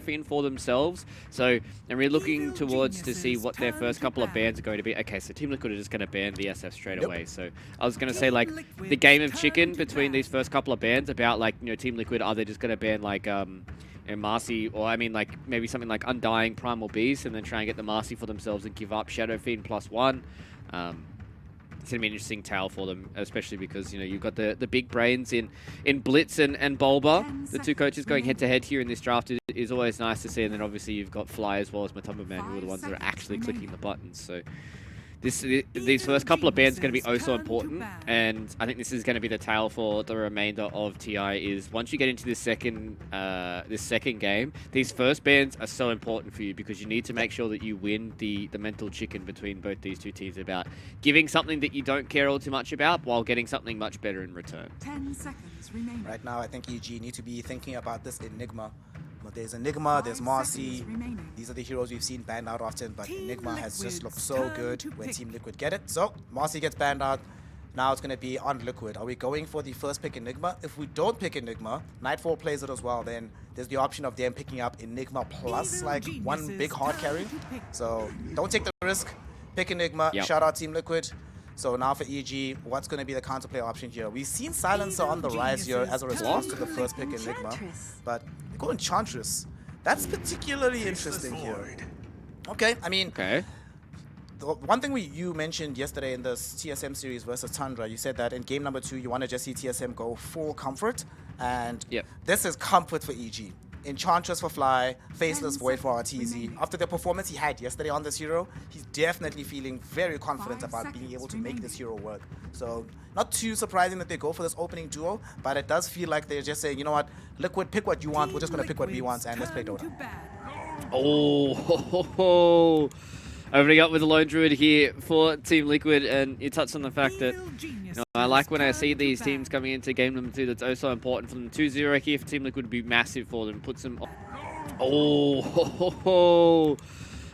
Fiend for themselves. So, and we're looking towards to see what their first couple of bans are going to be. Okay, so Team Liquid are just going to ban the SF straight away. So I was going to say, like, the game of chicken between these first couple of bans about, like, you know, Team Liquid, are they just going to ban, like, Marcy, or I mean, like, maybe something like Undying Primal Beast, and then try and get the Marcy for themselves and give up Shadow Fiend +1. It's going to be an interesting tale for them, especially because, you know, you've got the big brains in Blitz and Bulba. The two coaches going head-to-head here in this draft is always nice to see. And then obviously you've got Fly as well as Matumba Man, who are the ones that are actually clicking the buttons. So these first couple of bans are going to be oh so important, and I think this is going to be the tale for the remainder of TI. Is once you get into this second game, these first bans are so important for you because you need to make sure that you win the mental chicken between both these two teams about giving something that you don't care all too much about while getting something much better in return. 10 seconds remaining. Right now, I think EG need to be thinking about this Enigma. There's Enigma, there's Marcy. These are the heroes we've seen banned out often, but Enigma has just looked so good when Team Liquid get it. So, Marcy gets banned out. Now it's going to be on Liquid. Are we going for the first pick Enigma? If we don't pick Enigma, Nightfall plays it as well, then there's the option of them picking up Enigma plus like one big hard carry. So, don't take the risk. Pick Enigma. Yep. Shout out Team Liquid. So now for EG, what's going to be the counterplay option here? We've seen Silencer on the rise here as a response to the first pick Enigma, but they go Enchantress. That's particularly interesting here. Okay, I mean, the one thing you mentioned yesterday in the TSM series versus Tundra, you said that in game number 2 you want to just see TSM go full comfort, and this is comfort for EG. Enchantress for Fly, Faceless Void for RTZ. After the performance he had yesterday on this hero, he's definitely feeling very confident about being able to make this hero work. So, not too surprising that they go for this opening duo, but it does feel like they're just saying, you know what, Liquid, pick what you want, we're just going to pick what we want, and let's play Dota. Oh, opening up with a Lone Druid here for Team Liquid, and you touched on the fact that, you know, I like when I see these teams coming into game number 2, that's also important for them. 2-0 here for Team Liquid would be massive for them. Puts them... Oh,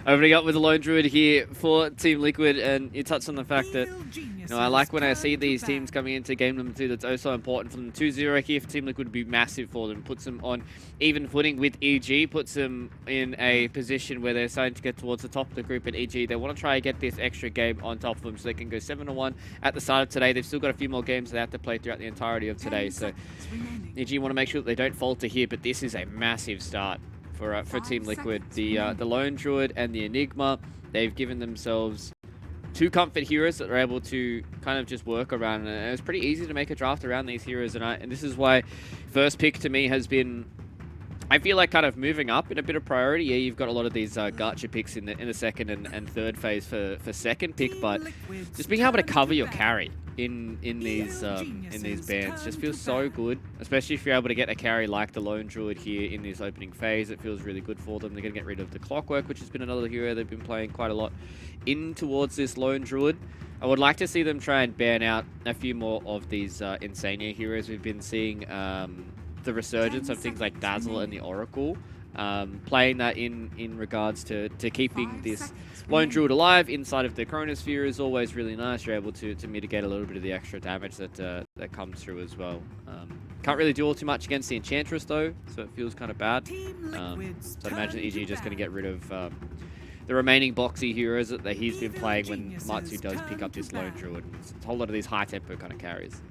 opening up with a Lone Druid here for Team Liquid, and you touched on the fact that, you know, I like when I see these teams coming into game number 2, that's also important for them. 2-0 here for Team Liquid would be massive for them. Puts them on even footing with EG, puts them in a position where they're starting to get towards the top of the group at EG. They want to try and get this extra game on top of them so they can go 7-1 at the start of today. They've still got a few more games they have to play throughout the entirety of today, so EG want to make sure that they don't falter here, but this is a massive start for Team Liquid. The Lone Druid and the Enigma, they've given themselves 2 comfort heroes that are able to kind of just work around, and it's pretty easy to make a draft around these heroes, and this is why first pick to me has been, I feel like, kind of moving up in a bit of priority. Yeah, you've got a lot of these gacha picks in the second and third phase for second pick, but just being able to cover your carry in these bans just feels so good, especially if you're able to get a carry like the Lone Druid here in this opening phase. It feels really good for them. They're going to get rid of the Clockwork, which has been another hero they've been playing quite a lot in towards this Lone Druid. I would like to see them try and ban out a few more of these Insania heroes. We've been seeing the resurgence of things like Dazzle and the Oracle, playing that in regards to keeping this Lone Druid alive inside of the Chronosphere is always really nice. You're able to mitigate a little bit of the extra damage that comes through as well. Can't really do all too much against the Enchantress though, so it feels kind of bad. So I'd imagine EG are just going to get rid of the remaining boxy heroes that he's been playing when Matsu does pick up this Lone Druid. It's a whole lot of these high tempo kind of carries.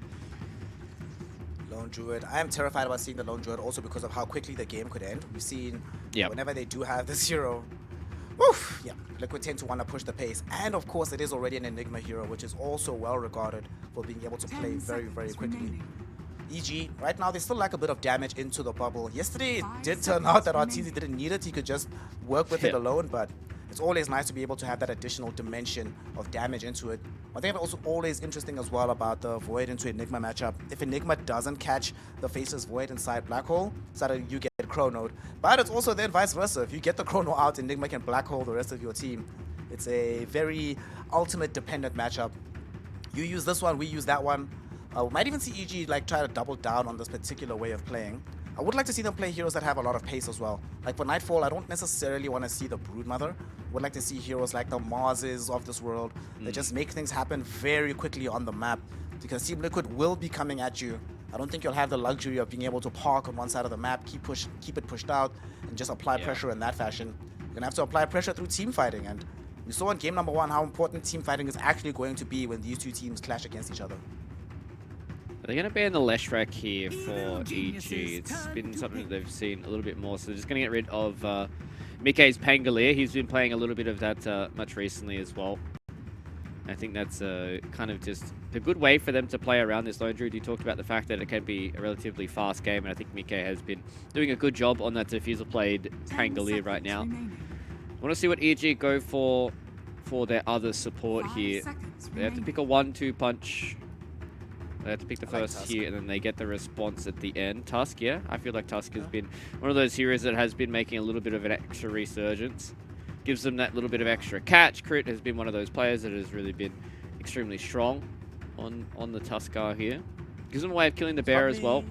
Lone Druid. I am terrified about seeing the Lone Druid also because of how quickly the game could end. We've seen whenever they do have this hero, Liquid tend to want to push the pace. And of course, it is already an Enigma hero, which is also well regarded for being able to play very, very quickly. EG, right now, they still lack a bit of damage into the bubble. Yesterday, it did turn out that RTZ didn't need it. He could just work with it alone, but it's always nice to be able to have that additional dimension of damage into it. One thing that's also always interesting as well about the Void into Enigma matchup, if Enigma doesn't catch the Faceless Void inside Black Hole, so you get Chronoed. But it's also then vice versa. If you get the Chrono out, Enigma can Black Hole the rest of your team. It's a very ultimate dependent matchup. You use this one, we use that one. We might even see EG like try to double down on this particular way of playing. I would like to see them play heroes that have a lot of pace as well. Like for Nightfall, I don't necessarily want to see the Broodmother. I would like to see heroes like the Marses of this world that just make things happen very quickly on the map, because Team Liquid will be coming at you I don't think you'll have the luxury of being able to park on one side of the map, keep it pushed out, and just apply pressure in that fashion. You're gonna have to apply pressure through team fighting, and we saw in game number 1 how important team fighting is actually going to be when these two teams clash against each other. They're going to ban the Leshrac here for EG. It's been something that they've seen a little bit more, so they're just going to get rid of Mikke's Pangolier. He's been playing a little bit of that much recently as well. I think that's kind of just a good way for them to play around this Lone Druid. You talked about the fact that it can be a relatively fast game, and I think Mikke has been doing a good job on that diffuser played Pangolier right now. I want to see what EG go for their other support here. They have to pick a 1-2 punch. They have to pick the first here, and then they get the response at the end. Tusk, yeah. I feel like Tusk has been one of those heroes that has been making a little bit of an extra resurgence. Gives them that little bit of extra catch. Crit has been one of those players that has really been extremely strong on the Tuskar here. Gives them a way of killing the bear as well.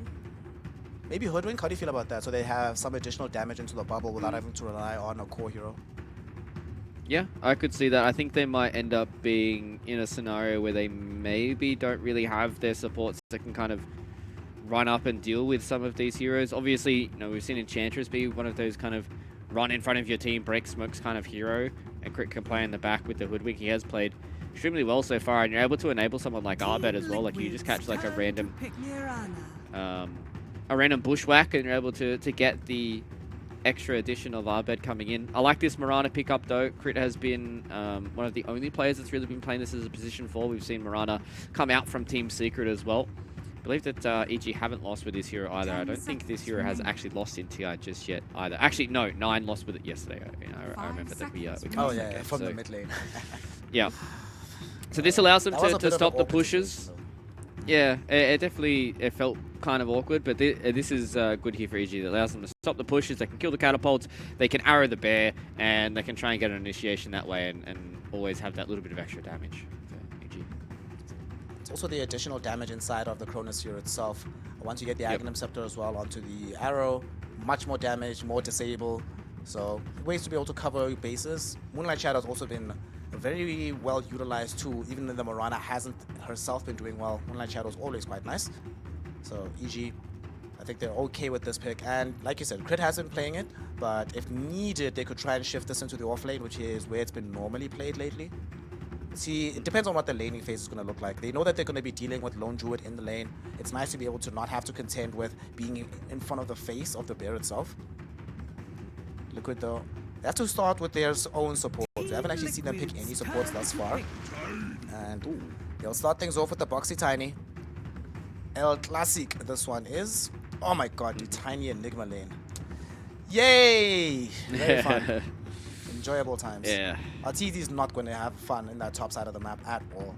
Maybe Hoodwink, how do you feel about that? So they have some additional damage into the bubble without having to rely on a core hero. Yeah, I could see that. I think they might end up being in a scenario where they maybe don't really have their supports that can kind of run up and deal with some of these heroes. Obviously, you know, we've seen Enchantress be one of those kind of run in front of your team, break smokes kind of hero, and Crit can play in the back with the Hoodwink. He has played extremely well so far, and you're able to enable someone like Arbet as well. Like, you just catch like a random bushwhack, and you're able to get the extra addition of Arbet coming in. I like this Mirana pickup though. Crit has been one of the only players that's really been playing this as a position 4. We've seen Mirana come out from Team Secret as well. I believe that EG haven't lost with this hero either. I don't think this hero has actually lost in TI just yet either. Actually, no, 9 lost with it yesterday. I remember that we from the mid lane. Yeah. So this allows them to stop the pushes. Yeah, it definitely felt kind of awkward, but this is good here for EG. It allows them to stop the pushes, they can kill the catapults, they can arrow the bear, and they can try and get an initiation that way and always have that little bit of extra damage for EG. It's also the additional damage inside of the Chronosphere itself. Once you get the Aghanim Scepter as well onto the arrow, much more damage, more disable. So ways to be able to cover your bases. Moonlight Shadow has also been a very well utilized tool, even though the Mirana hasn't herself been doing well. Moonlight Shadow is always quite nice. So EG, I think they're okay with this pick. And like you said, Crit hasn't been playing it, but if needed, they could try and shift this into the off lane, which is where it's been normally played lately. See, it depends on what the laning phase is going to look like. They know that they're going to be dealing with Lone Druid in the lane. It's nice to be able to not have to contend with being in front of the face of the bear itself. Liquid though, they have to start with their own support. We haven't actually seen them pick any supports thus far. And they'll start things off with the Boxy Tiny. El Classic, this one is. Oh my god, the Tiny Enigma lane. Yay! Very fun. Enjoyable times. Yeah. RTZ is not going to have fun in that top side of the map at all.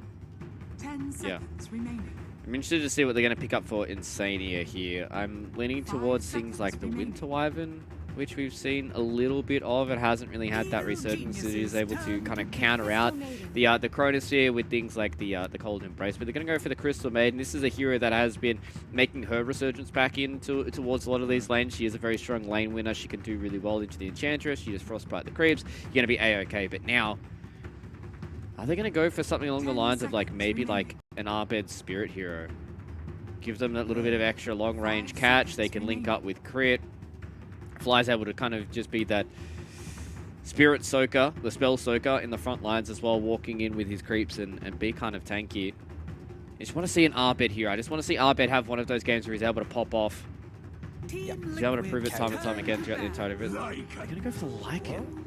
10 seconds remaining. I'm interested to see what they're going to pick up for Insania here. I'm leaning towards things like the Winter Wyvern, which we've seen a little bit of. It hasn't really had that resurgence. It is able to kind of counter out the Chronosphere with things like the Cold Embrace. But they're going to go for the Crystal Maiden. This is a hero that has been making her resurgence back towards a lot of these lanes. She is a very strong lane winner. She can do really well into the Enchantress. She just Frostbite the creeps. You're going to be A-okay. But now, are they going to go for something along the lines of like maybe like an Arbed Spirit hero? Give them that little bit of extra long range catch. They can link up with Crit. Fly's able to kind of just be that Spirit Soaker, the Spell Soaker in the front lines as well, walking in with his creeps and be kind of tanky. I just want to see an Arbed here. I just want to see Arbed have one of those games where he's able to pop off. Yep. He's able to prove it time and time again throughout the entire visit. They're going to go for Lycan.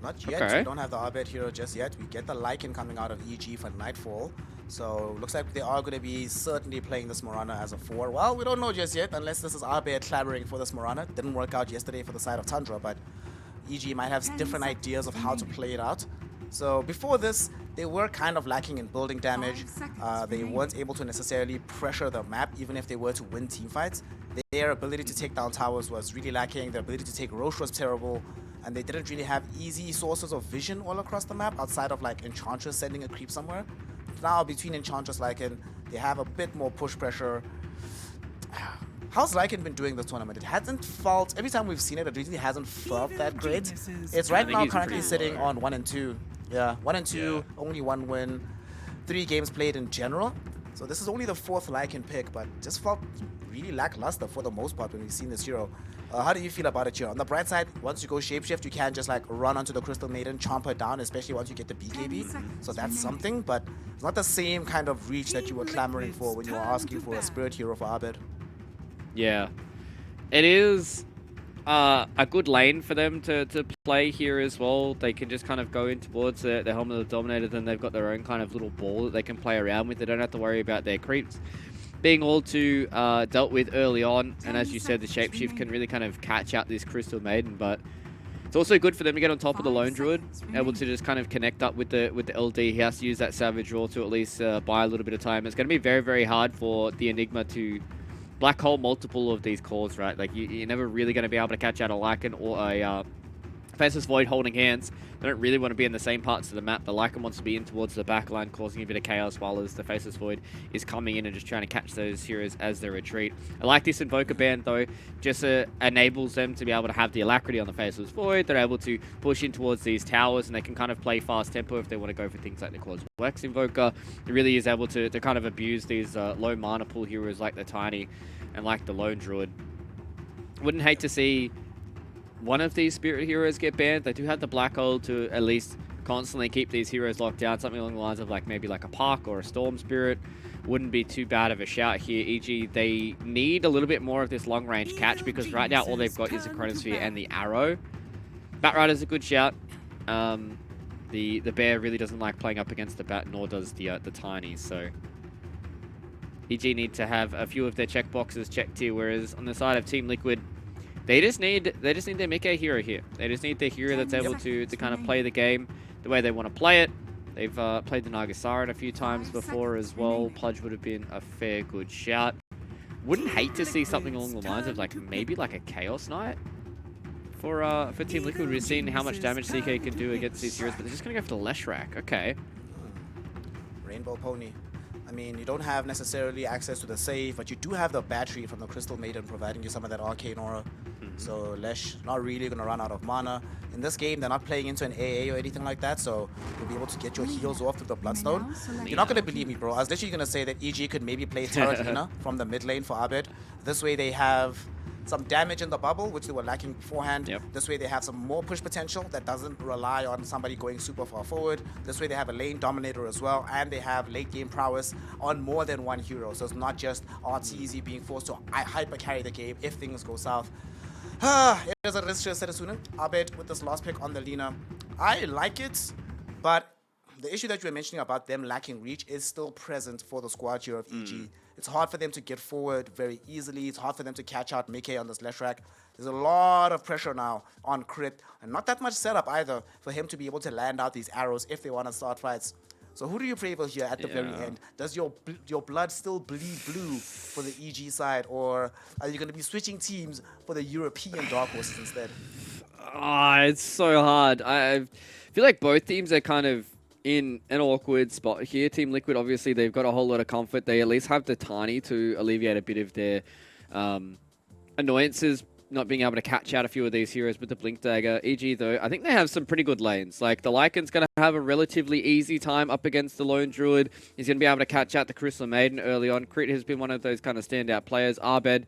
Not yet. Okay. We don't have the Arbed hero just yet. We get the Lycan coming out of EG for Nightfall. So looks like they are going to be certainly playing this Mirana as a 4. Well, we don't know just yet, unless this is Arbed clamoring for this Mirana. Didn't work out yesterday for the side of Tundra, but EG might have different ideas of how to play it out. So before this, they were kind of lacking in building damage. They weren't able to necessarily pressure the map, even if they were to win team fights. Their ability to take down towers was really lacking. Their ability to take Roche was terrible. And they didn't really have easy sources of vision all across the map, outside of like Enchantress sending a creep somewhere. Now between Enchantress Lycan, they have a bit more push pressure. How's Lycan been doing this tournament? It hasn't felt, every time we've seen it, it really hasn't felt that great. It's right now currently sitting on 1 and 2. Yeah, 1 and 2, only 1 win, 3 games played in general. So this is only the 4th Lycan pick, but just felt really lackluster for the most part when we've seen this hero. How do you feel about it here? On the bright side, once you go Shapeshift, you can just like run onto the Crystal Maiden, chomp her down, especially once you get the BKB. So that's something, but it's not the same kind of reach that you were clamoring for when you were asking for a Spirit hero for Abed. Yeah. It is a good lane for them to play here as well. They can just kind of go in towards the Helmet of the Dominator, then they've got their own kind of little ball that they can play around with. They don't have to worry about their creeps being all too dealt with early on. And as you said, the Shapeshift can really kind of catch out this Crystal Maiden, but it's also good for them to get on top of the Lone Druid, able to just kind of connect up with the LD. He has to use that Savage Roar to at least buy a little bit of time. It's going to be very, very hard for the Enigma to black hole multiple of these cores, right? Like, you're never really going to be able to catch out a Lycan or a Faceless Void holding hands. They don't really want to be in the same parts of the map. The Lycan wants to be in towards the back line, causing a bit of chaos, while as the Faceless Void is coming in and just trying to catch those heroes as they retreat. I like this Invoker band, though. Just enables them to be able to have the alacrity on the Faceless Void. They're able to push in towards these towers, and they can kind of play fast tempo if they want to go for things like the Claws Wax Invoker. It really is able to kind of abuse these low mana pool heroes like the Tiny and like the Lone Druid. Wouldn't hate to see one of these Spirit heroes get banned. They do have the Black Hole to at least constantly keep these heroes locked down. Something along the lines of like maybe like a Park or a Storm Spirit wouldn't be too bad of a shout here. E.g., they need a little bit more of this long range catch, because right now all they've got is the Chronosphere and the Arrow. Batrider's a good shout. The Bear really doesn't like playing up against the Bat, nor does the Tiny. So EG need to have a few of their checkboxes checked here, whereas on the side of Team Liquid, they just need their Mickey hero here. They just need their hero that's able to kind of play the game the way they want to play it. They've played the Nagasara a few times before as well. Pludge would have been a fair good shout. Wouldn't hate to see something along the lines of like maybe like a Chaos Knight for Team Liquid. We've seen how much damage CK can do against these heroes, but they're just gonna go for the Leshrac. Okay. Rainbow Pony. I mean, you don't have necessarily access to the save, but you do have the battery from the Crystal Maiden providing you some of that arcane aura. So Lesh not really going to run out of mana. In this game, they're not playing into an AA or anything like that, so you'll be able to get your heals off with the Bloodstone. You're not going to believe me, bro. I was literally going to say that EG could maybe play Taratina from the mid lane for Abed. This way they have some damage in the bubble, which they were lacking beforehand. This way they have some more push potential that doesn't rely on somebody going super far forward. This way they have a lane dominator as well, and they have late game prowess on more than one hero. So it's not just RTZ being forced to hyper carry the game if things go south. It is a risk to Sedasuna. Abed with this last pick on the Lina. I like it, but the issue that you were mentioning about them lacking reach is still present for the squad here of EG. It's hard for them to get forward very easily. It's hard for them to catch out Mickey on this Leshrac. There's a lot of pressure now on Crit, and not that much setup either for him to be able to land out these arrows if they want to start fights. So who do you favor here at the very end? Does your blood still bleed blue for the EG side, or are you going to be switching teams for the European Dark Horses instead? It's so hard. I feel like both teams are kind of in an awkward spot here. Team Liquid, obviously, they've got a whole lot of comfort. They at least have the Tiny to alleviate a bit of their annoyances, not being able to catch out a few of these heroes with the Blink Dagger. EG, though, I think they have some pretty good lanes. Like, the Lycan's going to have a relatively easy time up against the Lone Druid. He's going to be able to catch out the Crystal Maiden early on. Crit has been one of those kind of standout players. Abed,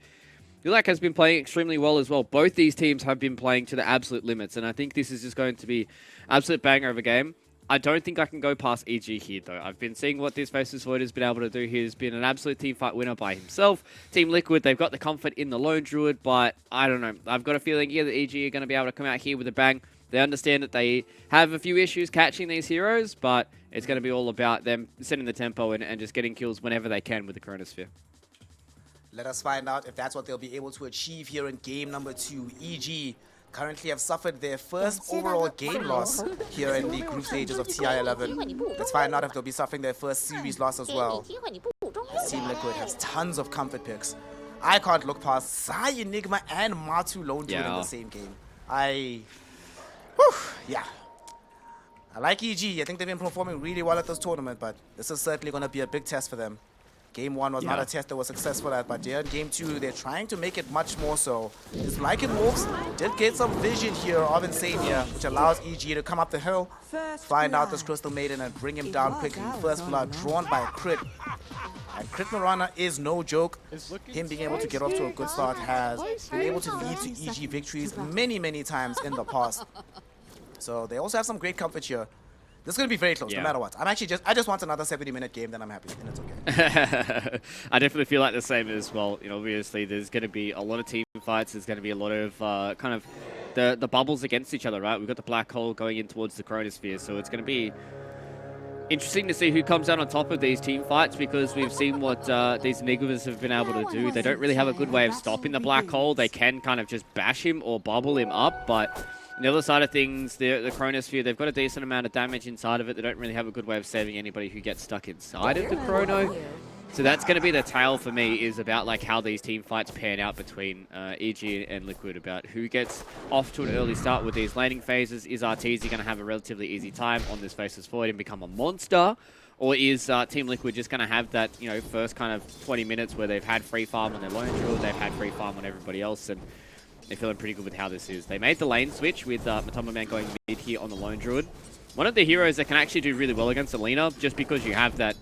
Ulak has been playing extremely well as well. Both these teams have been playing to the absolute limits, and I think this is just going to be absolute banger of a game. I don't think I can go past EG here, though. I've been seeing what this Faceless Void has been able to do. He's been an absolute teamfight winner by himself. Team Liquid, they've got the comfort in the Lone Druid, but I don't know. I've got a feeling here that EG are going to be able to come out here with a bang. They understand that they have a few issues catching these heroes, but it's going to be all about them setting the tempo and just getting kills whenever they can with the Chronosphere. Let us find out if that's what they'll be able to achieve here in game number 2. EG currently have suffered their first overall game loss here in the group stages of TI11. Let's find out if they'll be suffering their first series loss as well. This Team Liquid has tons of comfort picks. I can't look past Sai Enigma and Matu Lone Druid in the same game. I like EG. I think they've been performing really well at this tournament, but this is certainly going to be a big test for them. Game 1 was not a test that was successful at, but in Game 2, they're trying to make it much more so. This Lycan Wolves did get some vision here of Insania, which allows EG to come up the hill, find out this Crystal Maiden, and bring him down quickly. First blood drawn by a crit. And Crit Marana is no joke. Him being able to get off to a good start has been able to lead to EG victories many, many times in the past. So they also have some great comfort here. This is going to be very close, no matter what. I just want another 70-minute game, then I'm happy, and it's okay. I definitely feel like the same as well. You know, obviously there's going to be a lot of team fights. There's going to be a lot of kind of the bubbles against each other, right? We've got the black hole going in towards the chronosphere, so it's going to be interesting to see who comes out on top of these team fights, because we've seen what these Nigmas have been able to do. They don't really have a good way of stopping the black hole. They can kind of just bash him or bubble him up, but on the other side of things, the chronosphere, they've got a decent amount of damage inside of it. They don't really have a good way of saving anybody who gets stuck inside of the chrono. So that's going to be the tale for me, is about like how these team fights pan out between EG and Liquid, about who gets off to an early start with these laning phases. Is Arteezy going to have a relatively easy time on this faces forward and become a monster? Or is Team Liquid just going to have that, you know, first kind of 20 minutes where they've had free farm on their lone druid, they've had free farm on everybody else, and they're feeling pretty good with how this is. They made the lane switch with Matoma Man going mid here on the lone druid. One of the heroes that can actually do really well against Alina, just because you have that,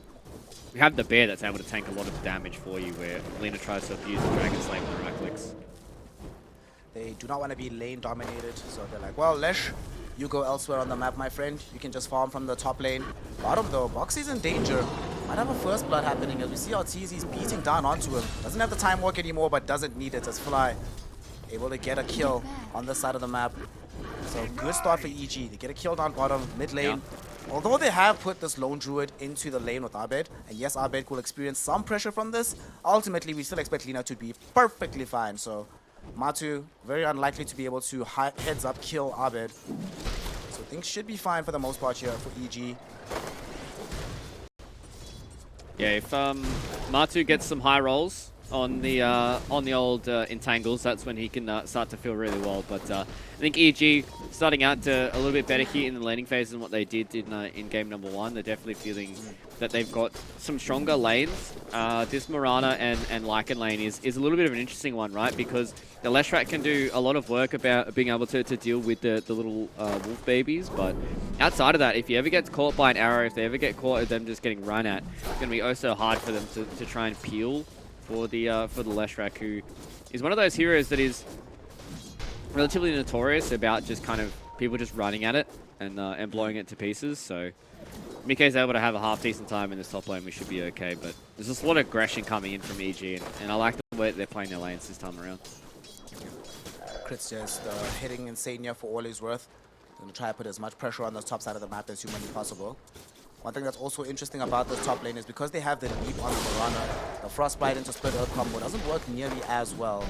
you have the bear that's able to tank a lot of damage for you, where Alina tries to abuse the Dragon Slayer with the right clicks. They do not want to be lane dominated, so they're like, well, Lesh, you go elsewhere on the map, my friend. You can just farm from the top lane. Bottom though, Boxy's in danger. Might have a first blood happening as we see Arteezy's beating down onto him. Doesn't have the time work anymore, but doesn't need it as Fly able to get a kill on this side of the map. So good start for EG. They get a kill down bottom, mid lane. Yeah. Although they have put this lone druid into the lane with Abed, and yes, Abed will experience some pressure from this, ultimately we still expect Lina to be perfectly fine. So Matu, very unlikely to be able to heads up kill Abed. So things should be fine for the most part here for EG. Yeah, if Matu gets some high rolls on the old entangles, that's when he can start to feel really well. But I think EG starting out a little bit better here in the laning phase than what they did in game number 1. They're definitely feeling that they've got some stronger lanes. This Mirana and Lycan lane is a little bit of an interesting one, right? Because the Leshrac can do a lot of work about being able to deal with the little wolf babies, but outside of that, if you ever get caught by an arrow, if they ever get caught with them just getting run at, it's going to be oh so hard for them to try and peel for the Leshrac, who is one of those heroes that is relatively notorious about just kind of people just running at it and blowing it to pieces. So Mike's able to have a half-decent time in this top lane, we should be okay. But there's just a lot of aggression coming in from EG, and I like the way they're playing their lanes this time around. Crit's just hitting Insania for all he's worth. Going to try to put as much pressure on the top side of the map as humanly possible. One thing that's also interesting about this top lane is because they have the leap on the Mirana, the Frostbite into Split Earth combo doesn't work nearly as well.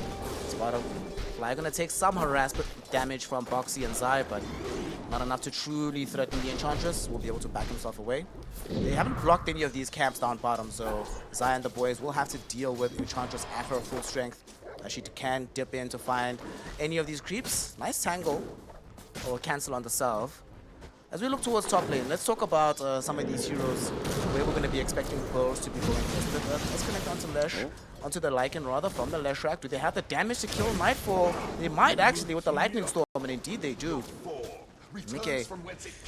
Bottom Fly going to take some harassment damage from Boxy and Zai, but not enough to truly threaten the Enchantress. Will be able to back himself away. They haven't blocked any of these camps down bottom, so Zai and the boys will have to deal with Enchantress at her full strength. She can dip in to find any of these creeps. Nice tangle or cancel on the salve. As we look towards top lane, let's talk about some of these heroes where we're going to be expecting bows to be going first. Let's connect onto Lesh, onto the Lycan rather, from the Leshrac. Do they have the damage to kill Nightfall? They might actually with the Lightning Storm, and indeed they do. Mike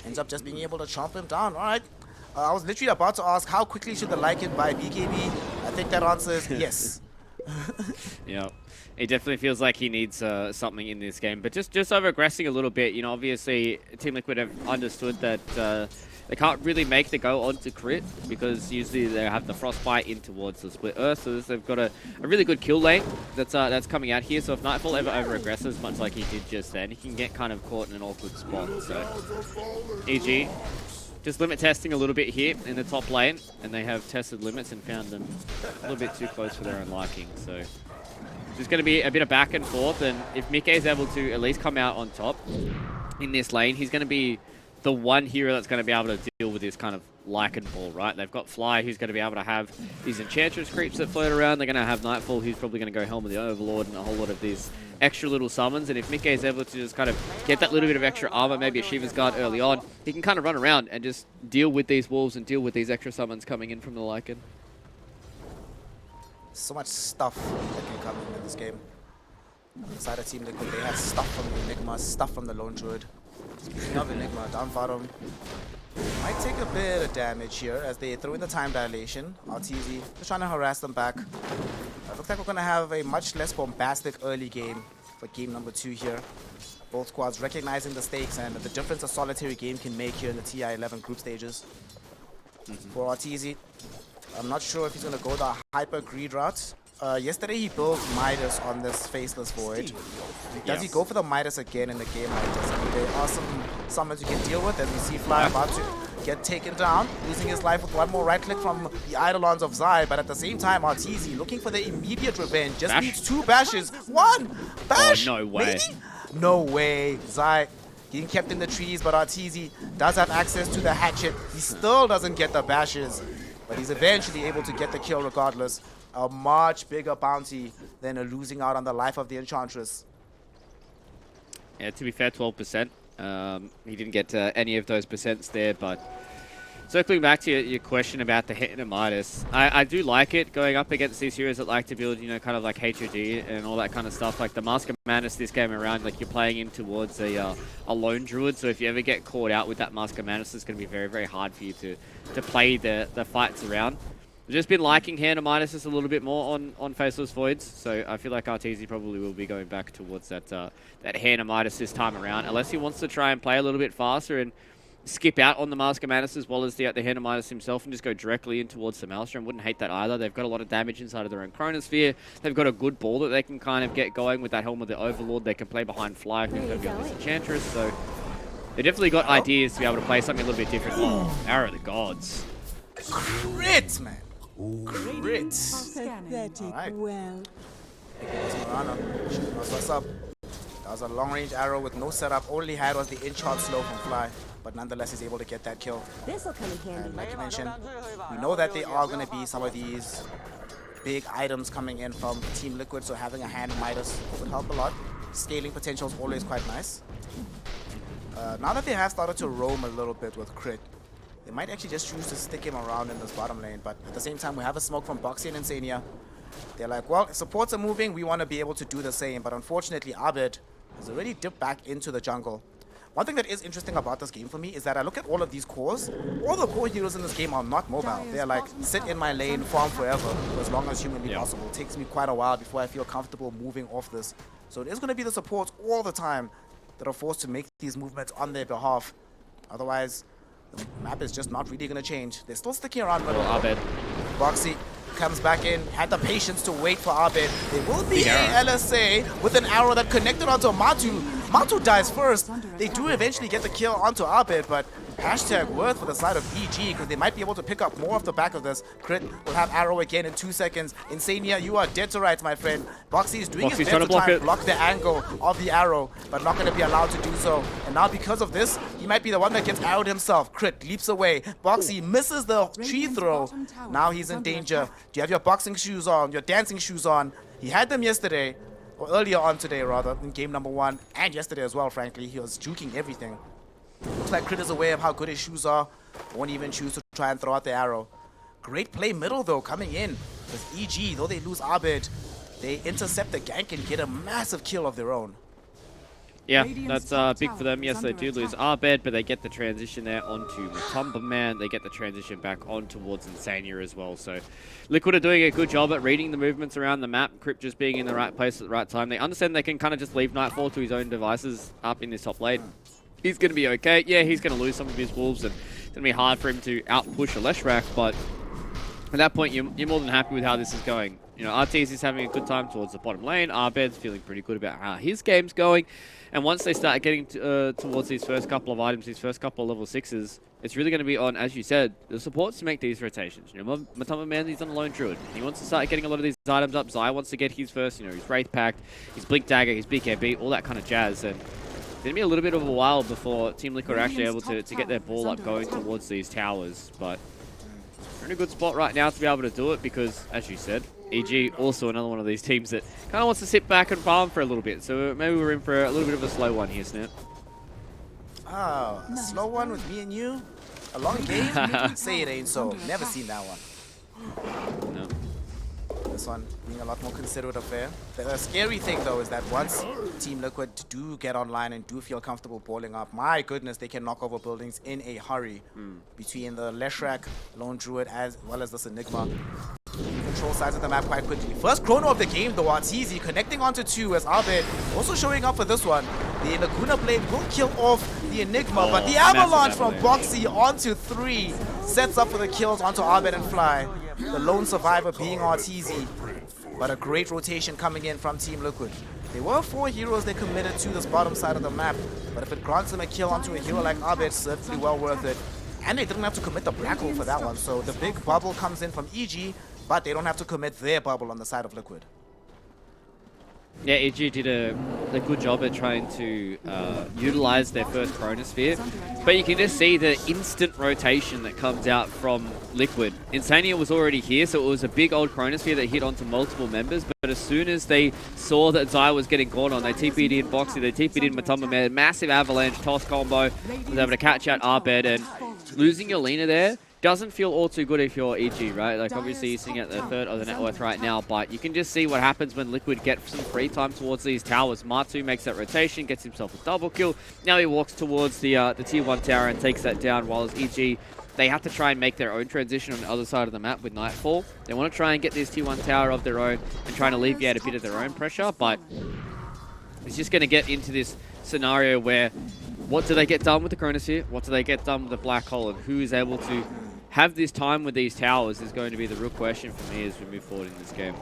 ends up just being able to chomp him down. All right. I was literally about to ask how quickly should the Lycan buy BKB? I think that answer is yes. Yeah. It definitely feels like he needs something in this game, but just over-aggressing a little bit. You know, obviously Team Liquid have understood that they can't really make the go onto crit, because usually they have the Frostbite in towards the Split Earth, so they've got a really good kill lane that's coming out here. So if Nightfall ever over-aggresses, much like he did just then, he can get kind of caught in an awkward spot. So EG just limit testing a little bit here in the top lane, and they have tested limits and found them a little bit too close for their own liking. So there's going to be a bit of back and forth, and if Mike is able to at least come out on top in this lane, he's going to be the one hero that's going to be able to deal with this kind of Lycan ball, right? They've got Fly, who's going to be able to have these Enchantress creeps that float around. They're going to have Nightfall, who's probably going to go Helm of the Overlord, and a whole lot of these extra little summons. And if Mike is able to just kind of get that little bit of extra armor, maybe a Shiva's Guard early on, he can kind of run around and just deal with these wolves and deal with these extra summons coming in from the Lycan. So much stuff that can come in this game. On the side of Team Liquid, they have stuff from the Enigma, stuff from the Lone Druid. Speaking of Enigma, down bottom, might take a bit of damage here as they throw in the time dilation. RTZ just trying to harass them back. Looks like we're going to have a much less bombastic early game for game number 2 here. Both squads recognizing the stakes and the difference a solitary game can make here in the TI-11 group stages. For RTZ, I'm not sure if he's going to go the hyper greed route. Yesterday he built Midas on this Faceless Void. Does he go for the Midas again in the game like this? I mean, there are some summons you can deal with, as we see Fly about to get taken down, losing his life with one more right click from the Eidolons of Zai, but at the same time RTZ looking for the immediate revenge, just needs 2 bashes. 1 bash! Oh, no way. Maybe? No way. Zai getting kept in the trees, but RTZ does have access to the hatchet. He still doesn't get the bashes, but he's eventually able to get the kill regardless. A much bigger bounty than losing out on the life of the Enchantress. Yeah, to be fair, 12%. He didn't get any of those percents there, but circling back to your question about the hit and Midas, I do like it going up against these heroes that like to build, you know, kind of like HOD and all that kind of stuff. Like the Mask of Madness this game around, like you're playing in towards a lone druid, so if you ever get caught out with that Mask of Madness, it's going to be very, very hard for you to play the fights around. I've just been liking Hand of Midas just a little bit more on Faceless Voids, so I feel like RTZ probably will be going back towards that Hand of Midas this time around, unless he wants to try and play a little bit faster and skip out on the Mask of Madness as well as the Hand of Midas himself and just go directly in towards the Maelstrom. Wouldn't hate that either. They've got a lot of damage inside of their own Chronosphere. They've got a good ball that they can kind of get going with that Helm of the Overlord. They can play behind Fly if they're going to be on this Enchantress, so they definitely got ideas to be able to play something a little bit different. Oh, Arrow of the Gods. Crit, man. Crit. Alright. Well. What's up? That was a long-range arrow with no setup. All he had was the enchant slow from Fly, but nonetheless he's able to get that kill. This'll come in handy. And like you mentioned, we know that there are going to be some of these big items coming in from Team Liquid, so having a Hand of Midas would help a lot. Scaling potential is always quite nice. Now that they have started to roam a little bit with Crit, they might actually just choose to stick him around in this bottom lane, but at the same time we have a smoke from Boxy and Insania. They're like, well, if supports are moving, we want to be able to do the same, but unfortunately Abed has already dipped back into the jungle. One thing that is interesting about this game for me is that I look at all of these cores. All the core heroes in this game are not mobile. They're like, sit in my lane, farm forever, for as long as humanly possible. It takes me quite a while before I feel comfortable moving off this. So it is going to be the supports all the time that are forced to make these movements on their behalf. Otherwise, the map is just not really going to change. They're still sticking around. Well, Abed. Boxy comes back in, had the patience to wait for Abed. There will be a LSA with an arrow that connected onto Matu. Matu dies first. They do eventually get the kill onto Abed, but hashtag worth for the side of EG because they might be able to pick up more off the back of this. Crit will have arrow again in 2 seconds. Insania, you are dead to rights, my friend. Boxy is doing his best to try and block the angle of the arrow, but not going to be allowed to do so. And now because of this, he might be the one that gets arrowed himself. Crit leaps away. Boxy misses the tree throw. Now he's in danger. Do you have your boxing shoes on, your dancing shoes on? He had them yesterday, or earlier on today rather, in game number 1, and yesterday as well, frankly. He was juking everything. Looks like Crit is aware of how good his shoes are. Won't even choose to try and throw out the arrow. Great play middle though, coming in. With EG, though they lose Abed, they intercept the gank and get a massive kill of their own. Yeah, that's big for them. Yes, they do lose Abed, but they get the transition there onto Matumba Man. They get the transition back on towards Insania as well. So Liquid are doing a good job at reading the movements around the map. Crypt just being in the right place at the right time. They understand they can kind of just leave Nightfall to his own devices up in this top lane. He's going to be okay. Yeah, he's going to lose some of his wolves, and it's going to be hard for him to out-push a Leshrac, but at that point, you're more than happy with how this is going. You know, RTS is having a good time towards the bottom lane. Arbed's feeling pretty good about how his game's going. And once they start getting towards these first couple of items, these first couple of level 6s, it's really going to be on, as you said, the supports to make these rotations. You know, Matumba Man, he's on a lone druid. He wants to start getting a lot of these items up. Zai wants to get his first, you know, his Wraith Pact, his Blink Dagger, his BKB, all that kind of jazz. And it's going to be a little bit of a while before Team Liquid are actually able to get their ball up going towards these towers. But they're in a good spot right now to be able to do it because, as you said, EG also another one of these teams that kind of wants to sit back and farm for a little bit. So maybe we're in for a little bit of a slow one here, Snap. Oh, a slow one with me and you? A long game? Say it ain't so. Never seen that one. No. This one being a lot more considerate affair. The scary thing though is that once Team Liquid do get online and do feel comfortable balling up, my goodness, they can knock over buildings in a hurry. Between the Leshrac, Lone Druid, as well as this Enigma. Control sides of the map quite quickly. First chrono of the game though, Arteezy connecting onto 2 as Abed also showing up for this one. The Laguna Blade will kill off the Enigma, but the Avalanche from Boxy onto 3 sets up for the kills onto Abed and Fly. The lone survivor being Arteezy, but a great rotation coming in from Team Liquid. There were 4 heroes they committed to this bottom side of the map, but if it grants them a kill onto a hero like Abed, certainly well worth it. And they didn't have to commit the black hole for that one, so the big bubble comes in from EG, but they don't have to commit their bubble on the side of Liquid. Yeah, EG did a good job at trying to utilize their first Chronosphere, but you can just see the instant rotation that comes out from Liquid. Insania was already here, so it was a big old Chronosphere that hit onto multiple members, but as soon as they saw that Zai was getting caught on, they TP'd in Boxy, they TP'd in Matumba Man, massive avalanche, toss combo, was able to catch out Arbed, and losing your Lina there doesn't feel all too good if you're EG, right? Like, obviously you're sitting at the third of the net worth right now, but you can just see what happens when Liquid get some free time towards these towers. Matu makes that rotation, gets himself a double kill. Now he walks towards the tier 1 tower and takes that down, while as EG, they have to try and make their own transition on the other side of the map with Nightfall. They want to try and get this tier 1 tower of their own and try and alleviate a bit of their own pressure, but it's just going to get into this scenario where what do they get done with the Chronosphere? What do they get done with the Black Hole? And who is able to have this time with these towers is going to be the real question for me as we move forward in this game.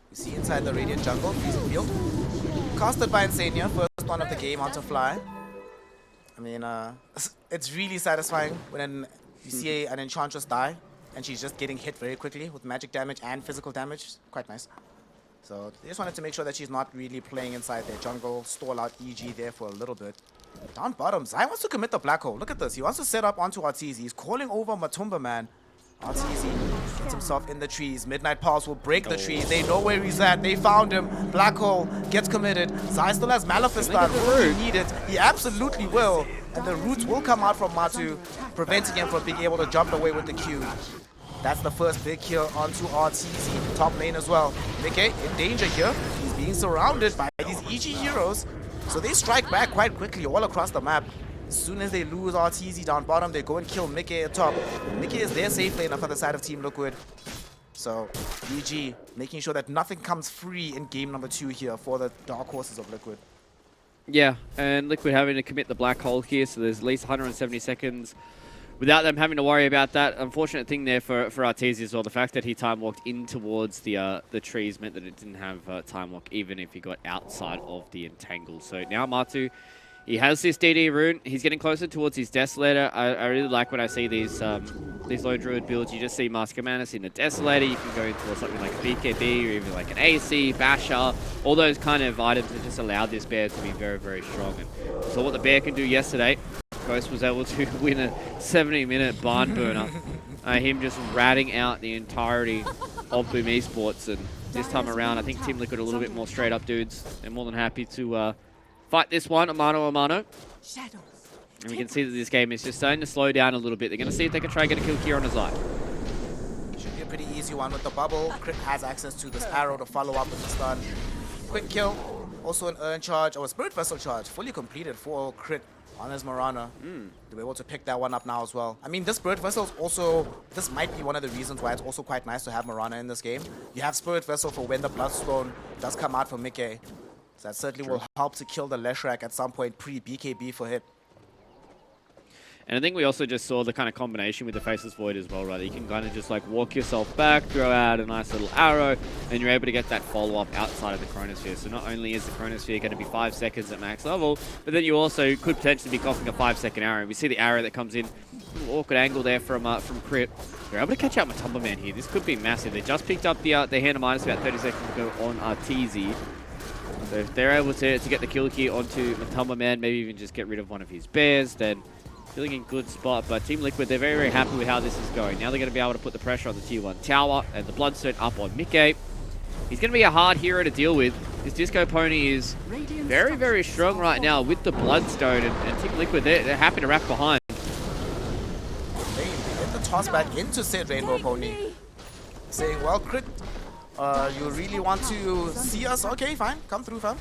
You see inside the Radiant jungle, freezing field. Casted by Insania, first one of the game onto Fly. I mean, it's really satisfying when you see an Enchantress die and she's just getting hit very quickly with magic damage and physical damage. Quite nice. So they just wanted to make sure that she's not really playing inside their jungle, stall out EG there for a little bit. Down bottom, Zai wants to commit the black hole. Look at this. He wants to set up onto Arteezy. He's calling over Matumba Man. Arteezy gets himself in the trees. Midnight Pulse will break the trees. They know where he's at. They found him. Black hole gets committed. Zai still has Maleficent. Will he need it? He absolutely will. And the roots will come out from Matu, preventing him from being able to jump away with the Q. That's the first big kill onto Arteezy. Top lane as well. Mickey in danger here. He's being surrounded by these EG heroes. So they strike back quite quickly all across the map. As soon as they lose Arteezy down bottom, they go and kill Mickey at top. Mickey is their safe laner for the side of Team Liquid. So EG making sure that nothing comes free in game number 2 here for the Dark Horses of Liquid. Yeah, and Liquid having to commit the black hole here, so there's at least 170 seconds without them having to worry about that. Unfortunate thing there for Arteezy as well, the fact that he time walked in towards the trees meant that it didn't have time walk even if he got outside of the entangle. So now Matu, he has this DD rune. He's getting closer towards his Desolator. I really like when I see these Lone Druid builds. You just see Mask of Manus in the Desolator. You can go into something like a BKB or even like an AC, Basher. All those kind of items that just allow this bear to be very, very strong. And so what the bear can do yesterday, Ghost was able to win a 70-minute barn burner. Him just ratting out the entirety of BetBoom Esports. And this time around, I think Team Liquid are a little bit more straight up dudes. They're more than happy to fight this one, a mano. And we can see that this game is just starting to slow down a little bit. They're going to see if they can try and get a kill here on a Zai. Should be a pretty easy one with the bubble. Crit has access to this arrow to follow up with the stun. Quick kill. Also an Urn charge or a Spirit Vessel charge. Fully completed for crit on his Mirana. To be able to pick that one up now as well. I mean, this Spirit Vessel is also, this might be one of the reasons why it's also quite nice to have Mirana in this game. You have Spirit Vessel for when the Bloodstone does come out for Mickey. So that certainly will help to kill the Leshrac at some point pre-BKB for him. And I think we also just saw the kind of combination with the Faceless Void as well, right? You can kind of just like walk yourself back, throw out a nice little arrow, and you're able to get that follow-up outside of the Chronosphere. So not only is the Chronosphere going to be 5 seconds at max level, but then you also could potentially be coughing a 5-second arrow. We see the arrow that comes in, awkward angle there from Crit. They're able to catch out Matumba Man here. This could be massive. They just picked up the hand of minus about 30 seconds ago on Arteezy. So if they're able to get the kill here onto Matumba Man, maybe even just get rid of one of his bears, then feeling in good spot. But Team Liquid, they're very, very happy with how this is going. Now they're going to be able to put the pressure on the tier 1 tower and the Bloodstone up on Mickey. He's going to be a hard hero to deal with. This Disco Pony is very, very strong right now with the Bloodstone, and Team Liquid, they're happy to wrap behind. They get the toss back into said Rainbow Pony. saying, well, Crit, you really want to see us? Okay, fine. Come through, fam.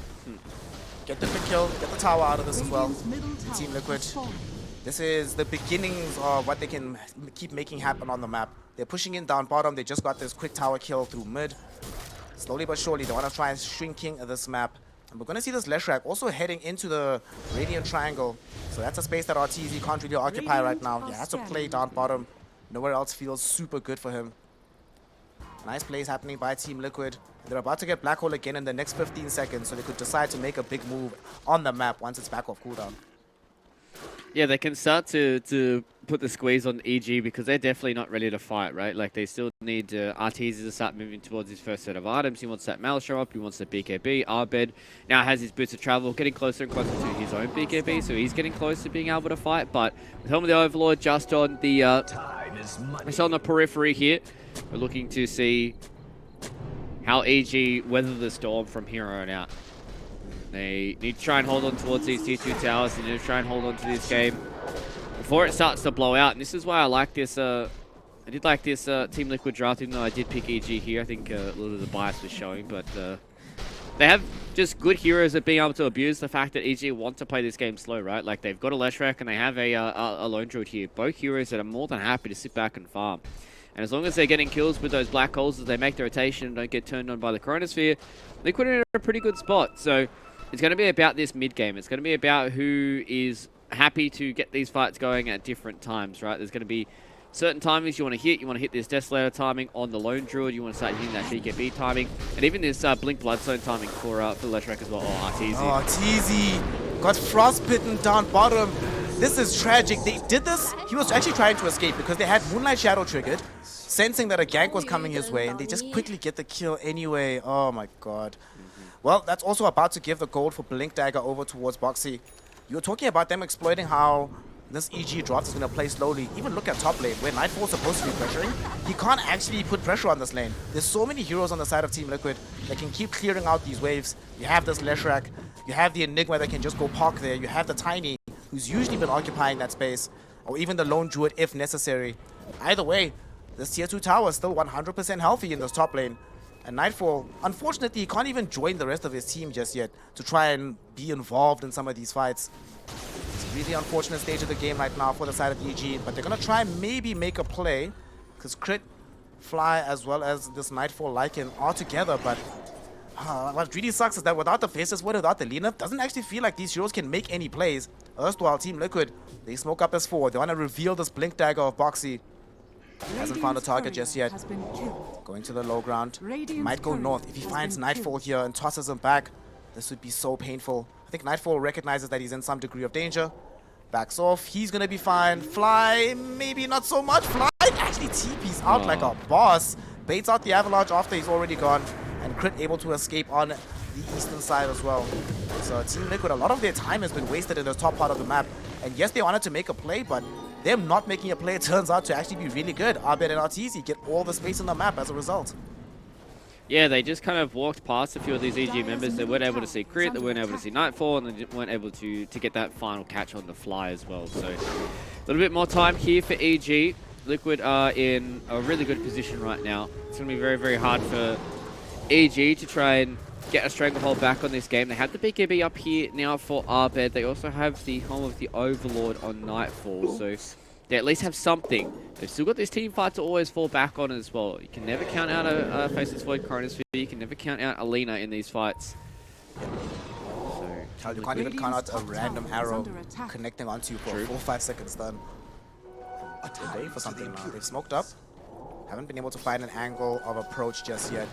Get the quick kill, get the tower out of this as well. Team Liquid. This is the beginnings of what they can keep making happen on the map. They're pushing in down bottom. They just got this quick tower kill through mid. Slowly but surely, they want to try and shrinking this map. And we're going to see this Leshrac also heading into the Radiant Triangle. So that's a space that RTZ can't really occupy right now. He has to play down bottom. Nowhere else feels super good for him. Nice plays happening by Team Liquid. They're about to get Black Hole again in the next 15 seconds, so they could decide to make a big move on the map once it's back off cooldown. Yeah, they can start to put the squeeze on EG because they're definitely not ready to fight, right? Like, they still need Arteezy to start moving towards his first set of items. He wants that Mal show up, he wants the BKB. Arbed now has his boots of travel, getting closer and closer to his own BKB, so he's getting close to being able to fight. But with Helm of the Overlord just on the periphery here, we're looking to see how EG weather the storm from here on out. They need to try and hold on towards these tier 2 towers. They need to try and hold on to this game before it starts to blow out. And this is why I like this. I did like this Team Liquid draft, even though I did pick EG here. I think a little of the bias was showing, but they have just good heroes at being able to abuse the fact that EG want to play this game slow, right? Like, they've got a Leshrac and they have a Lone Druid here. Both heroes that are more than happy to sit back and farm. And as long as they're getting kills with those black holes as they make the rotation and don't get turned on by the Chronosphere, Liquid are in a pretty good spot. So it's going to be about this mid game. It's going to be about who is happy to get these fights going at different times, right? There's going to be certain timings you want to hit. You want to hit this Desolator timing on the Lone Druid. You want to start hitting that BKB timing. And even this Blink Bloodstone timing for Leshrac as well. Oh, Arteezy. Oh, Arteezy got frostbitten down bottom. This is tragic. They did this. He was actually trying to escape because they had Moonlight Shadow triggered, sensing that a gank was coming his way, and they just quickly get the kill anyway. Oh my god. Well, that's also about to give the gold for Blink Dagger over towards Boxy. You were talking about them exploiting how this EG draft is going to play slowly. Even look at top lane, where Nightfall's supposed to be pressuring. He can't actually put pressure on this lane. There's so many heroes on the side of Team Liquid that can keep clearing out these waves. You have this Leshrac, you have the Enigma that can just go park there, you have the Tiny, who's usually been occupying that space, or even the Lone Druid if necessary. Either way, this tier 2 tower is still 100% healthy in this top lane. And Nightfall, unfortunately, he can't even join the rest of his team just yet to try and be involved in some of these fights. It's a really unfortunate stage of the game right now for the side of EG, but they're going to try and maybe make a play, because Crit, Fly, as well as this Nightfall Lycan are together, but what really sucks is that without the Faceless Word, without the Lina, doesn't actually feel like these heroes can make any plays. Erstwhile, Team Liquid, they smoke up as 4. They want to reveal this Blink Dagger of Boxy. Hasn't found a target just yet. Going to the low ground. Might go north. If he finds Nightfall here and tosses him back, this would be so painful. I think Nightfall recognizes that he's in some degree of danger. Backs off. He's going to be fine. Fly, maybe not so much. Fly actually TP's out like a boss. Baits out the Avalanche after he's already gone. And Crit able to escape on the eastern side as well. So Team Liquid, a lot of their time has been wasted in the top part of the map. And yes, they wanted to make a play, but them not making a play turns out to actually be really good. Arbed and Arteezy get all the space on the map as a result. Yeah, they just kind of walked past a few of these EG members. They weren't able to see Crit, they weren't able to see Nightfall, and they weren't able to get that final catch on the Fly as well. So a little bit more time here for EG. Liquid are in a really good position right now. It's going to be very, very hard for EG to try and get a stranglehold back on this game. They have the BKB up here now for Arbed. They also have the Helm of the Overlord on Nightfall, so they at least have something. They've still got this team fight to always fall back on as well. You can never count out a Faceless Void Chronosphere. You can never count out Alina in these fights. So you can't even count out a random arrow connecting onto you for a 4-5 second stun. They're going for something now. They've smoked up. Haven't been able to find an angle of approach just yet.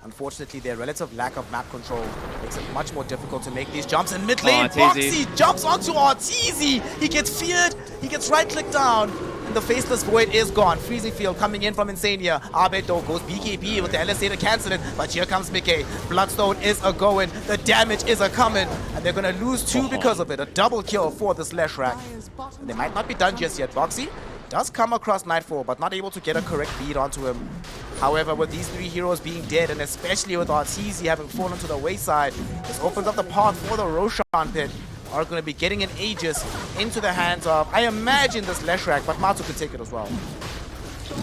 Unfortunately, their relative lack of map control makes it much more difficult to make these jumps. In mid lane, Boxy jumps onto Arteezy. He gets feared. He gets right-clicked down. And the Faceless Void is gone. Freezing Field coming in from Insania. Arbed though goes BKB with the LSA to cancel it. But here comes Mickey. Bloodstone is a-going. The damage is a-coming. And they're going to lose 2 because of it. A double kill for this Leshrac. They might not be done just yet. Boxy does come across Nightfall, but not able to get a correct beat onto him. However, with these 3 heroes being dead, and especially with Arteezy having fallen to the wayside, this opens up the path for the Roshan pit. Are going to be getting an Aegis into the hands of, I imagine, this Leshrac, but Matsu could take it as well.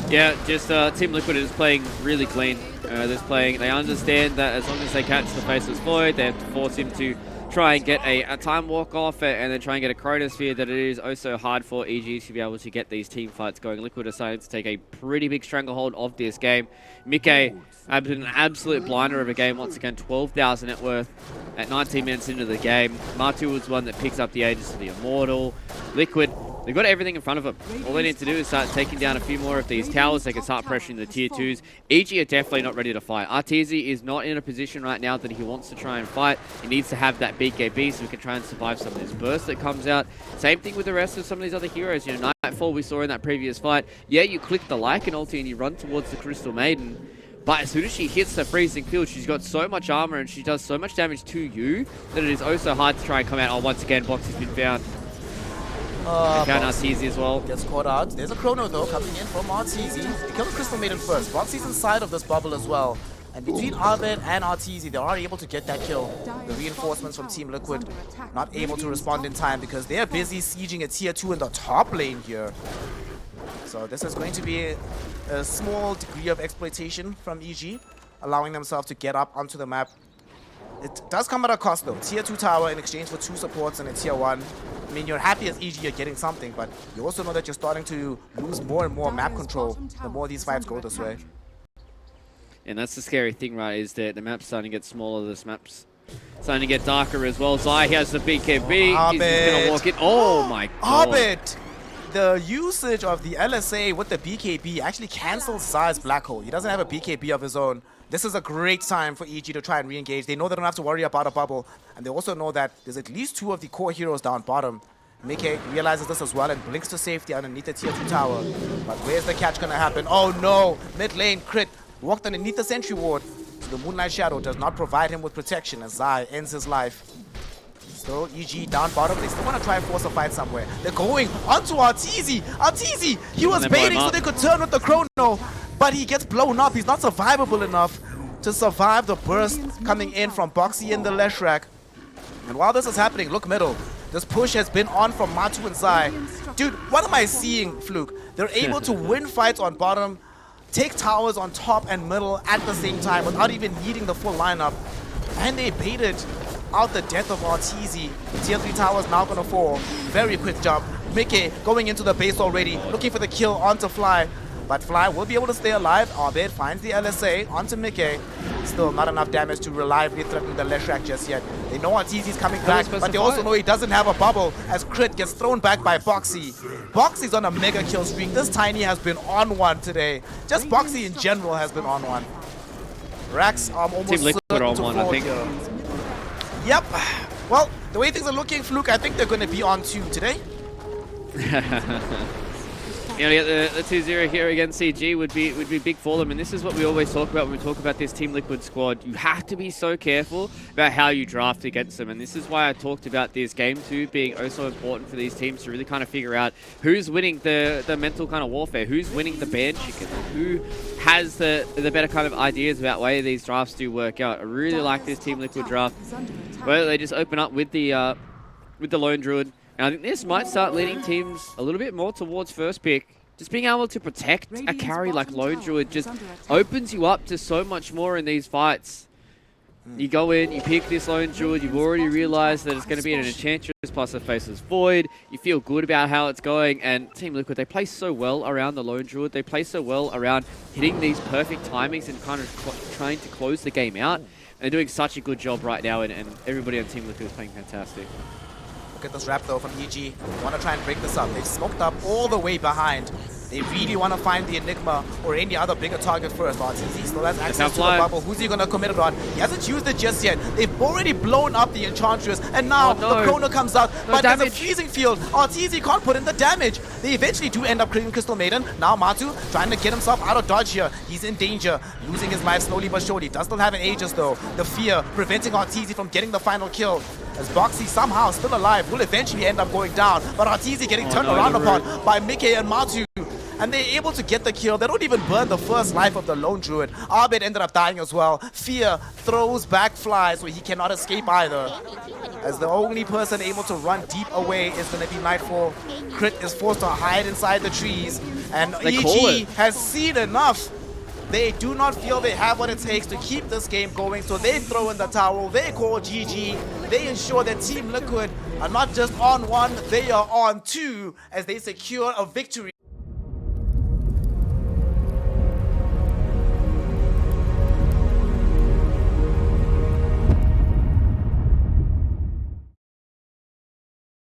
Yeah, just Team Liquid is playing really clean. They understand that as long as they catch the Faceless Void, they have to force him to try and get a time walk off and then try and get a Chronosphere, that it is also hard for EG to be able to get these team fights going. Liquid decided to take a pretty big stranglehold of this game. Mickey had an absolute blinder of a game once again, 12,000 net worth at 19 minutes into the game. Matu was one that picks up the Aegis of the Immortal. Liquid, they've got everything in front of them. All they need to do is start taking down a few more of these towers. They can start pressuring the tier 2s. EG are definitely not ready to fight. Arteezy is not in a position right now that he wants to try and fight. He needs to have that BKB so he can try and survive some of this burst that comes out. Same thing with the rest of some of these other heroes. You know, Nightfall we saw in that previous fight. Yeah, you click the Lycan ulti and you run towards the Crystal Maiden. But as soon as she hits the freezing field, she's got so much armor and she does so much damage to you that it is also hard to try and come out. Oh, once again, Box has been found. Found Arteezy as well. Gets caught out. There's a Chrono though coming in from Arteezy. He kills Crystal Maiden first. Boxy's inside of this bubble as well. And between Arbed and Arteezy, they are able to get that kill. The reinforcements from Team Liquid not able to respond in time because they are busy sieging a tier 2 in the top lane here. So this is going to be a small degree of exploitation from EG, allowing themselves to get up onto the map. It does come at a cost though. Tier 2 tower in exchange for 2 supports and a tier 1. I mean, you're happy as EG you're getting something, but you also know that you're starting to lose more and more map control the more these fights go this way. And that's the scary thing, right, is that the map's starting to get smaller, this map's starting to get darker as well. Zai has the BKB, he's going to walk in. Oh my god. Arbed! The usage of the LSA with the BKB actually cancels Zai's Black Hole. He doesn't have a BKB of his own. This is a great time for EG to try and re-engage. They know they don't have to worry about a bubble, and they also know that there's at least 2 of the core heroes down bottom. Mickey realizes this as well and blinks to safety underneath the tier 2 tower. But where's the catch gonna happen? Oh no! Mid lane crit walked underneath the sentry ward. So the Moonlight Shadow does not provide him with protection as Zai ends his life. Still, EG down bottom. They still want to try and force a fight somewhere. They're going onto Arteezy. Arteezy, he was baiting so they could turn with the Chrono, but he gets blown up. He's not survivable enough to survive the burst coming in from Boxy in the Leshrac. And while this is happening, look middle. This push has been on from Matu and Zai. Dude, what am I seeing, Fluke? They're able to win fights on bottom, take towers on top and middle at the same time without even needing the full lineup. And they baited out the death of Arteezy. Tier 3 tower is now going to fall. Very quick jump. Mickey going into the base already, looking for the kill onto Fly. But Fly will be able to stay alive. Arbed finds the LSA onto Mickey. Still not enough damage to reliably threaten the Leshrac just yet. They know Arteezy's coming back, but they also know he doesn't have a bubble as Crit gets thrown back by Boxy. Boxy's on a mega kill streak. This Tiny has been on one today. Just Boxy in general has been on one. Rax almost Team Liquid on one, I think. Yep. Well, the way things are looking, Fluke, I think they're going to be on 2 today. You know, get the 2-0 here against CG would be big for them, and this is what we always talk about when we talk about this Team Liquid squad. You have to be so careful about how you draft against them, and this is why I talked about this Game 2 being oh so important for these teams to really kind of figure out who's winning the mental kind of warfare, who's winning the band chicken, who has the better kind of ideas about way these drafts do work out. I really like this Team Liquid draft, where they just open up with the Lone Druid. And I think this might start leading teams a little bit more towards first pick. Just being able to protect a carry like Lone Druid just opens you up to so much more in these fights. You go in, you pick this Lone Druid, you've already realized that it's going to be an Enchantress plus a Faceless Void. You feel good about how it's going, and Team Liquid, they play so well around the Lone Druid. They play so well around hitting these perfect timings and kind of trying to close the game out. And they're doing such a good job right now, and everybody on Team Liquid is playing fantastic. Look at this wrap though from EG. They want to try and break this up. They've smoked up all the way behind. They really want to find the Enigma or any other bigger target first. Arteezy still has access to the bubble. Who's he going to commit it on? He hasn't used it just yet. They've already blown up the Enchantress, and now the Chrono comes out. But there's a freezing field. Arteezy can't put in the damage. They eventually do end up creating Crystal Maiden. Now Matu trying to get himself out of dodge here. He's in danger, losing his life slowly but surely. Does still have an Aegis though. The fear preventing Arteezy from getting the final kill. As Boxy somehow still alive will eventually end up going down. But Arteezy getting turned around upon by Mickey and Matu. and they're able to get the kill. They don't even burn the first life of the Lone Druid. Abed ended up dying as well. Fear throws back fly, so he cannot escape either. As the only person able to run deep away is going to be Nightfall. Crit is forced to hide inside the trees, and EG has seen enough. They do not feel they have what it takes to keep this game going, so they throw in the towel, they call GG, they ensure that Team Liquid are not just on one, they are on two as they secure a victory.